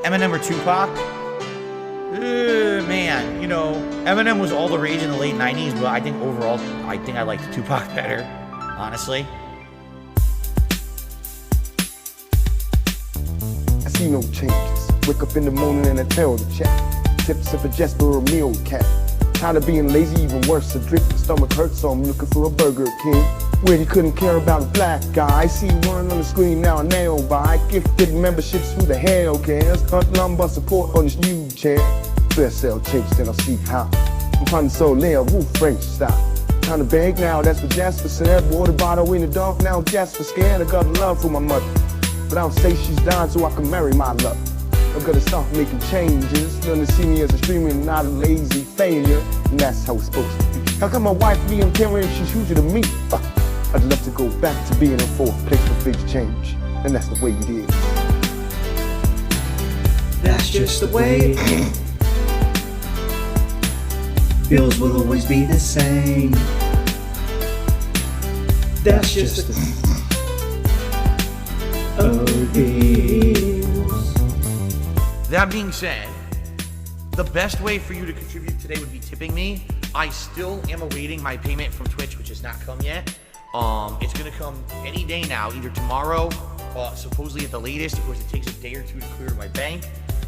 Eminem or Tupac? Man, you know, Eminem was all the rage in the late 90s, but I think overall, I think I liked Tupac better, honestly. I see no changes. Wake up in the morning and I tell the chat. Tips of a Jesper or a meal cat. Tired of being lazy, even worse, a drip, the stomach hurts, so I'm looking for a Burger King. Where he couldn't care about a black guy. I see one on the screen now, a nail by. Gifted memberships, who the hell cares? Hunt lumbar support on this new chair. Fair sale changes, then I'll see how. I'm trying to Soleil, Wolf French style. Time to beg now, that's what Jasper said. Water bottle in the dark, now Jasper scared. I got love for my mother, but I don't say she's dying so I can marry my love. I'm gonna start making changes. Learn to see me as a streamer and not a lazy failure. And that's how it's supposed to be. How come my wife being caring if she's huger than me? I'd love to go back to being in fourth place for things change. And that's the way it is. That's just the way bills will always be the same. That's just the bills. That being said, the best way for you to contribute today would be tipping me. I still am awaiting my payment from Twitch, which has not come yet. It's gonna come any day now, either tomorrow, supposedly at the latest. Of course, it takes a day or two to clear my bank.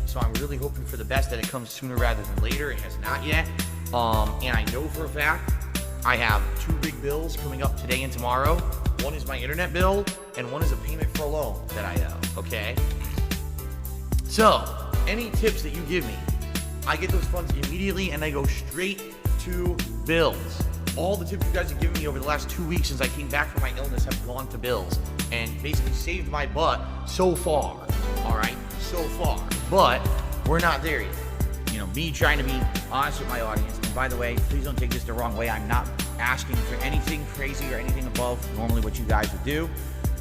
So I'm really hoping for the best that it comes sooner rather than later. It has not yet. And I know for a fact I have two big bills coming up today and tomorrow. One is my internet bill, and one is a payment for a loan that I owe, okay? So, any tips that you give me, I get those funds immediately and they go straight to bills. All the tips you guys have given me over the last 2 weeks since I came back from my illness have gone to bills and basically saved my butt so far, all right? So far. But we're not there yet. You know, me trying to be honest with my audience. And by the way, please don't take this the wrong way. I'm not asking for anything crazy or anything above normally what you guys would do.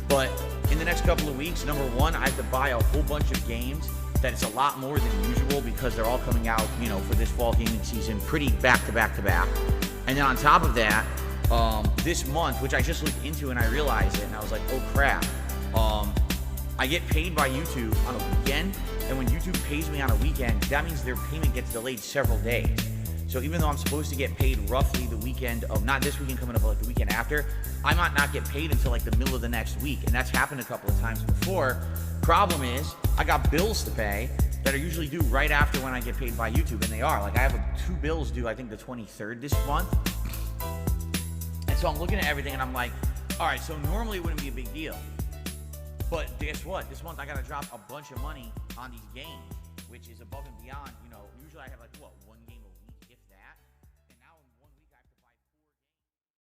But in the next couple of weeks, number one, I have to buy a whole bunch of games that it's a lot more than usual because they're all coming out, you know, for this fall gaming season pretty back to back to back. And then on top of that, this month, which I just looked into and I realized it and I was like, oh crap. I get paid by YouTube on a weekend, and when YouTube pays me on a weekend, that means their payment gets delayed several days. So even though I'm supposed to get paid roughly the weekend of, not this weekend coming up, but like the weekend after, I might not get paid until like the middle of the next week. And that's happened a couple of times before. Problem is, I got bills to pay that are usually due right after when I get paid by YouTube, and they are. Like I have two bills due, I think the 23rd this month. And so I'm looking at everything and I'm like, all right, so normally it wouldn't be a big deal. But guess what? This month I gotta drop a bunch of money on these games, which is above and beyond, you know,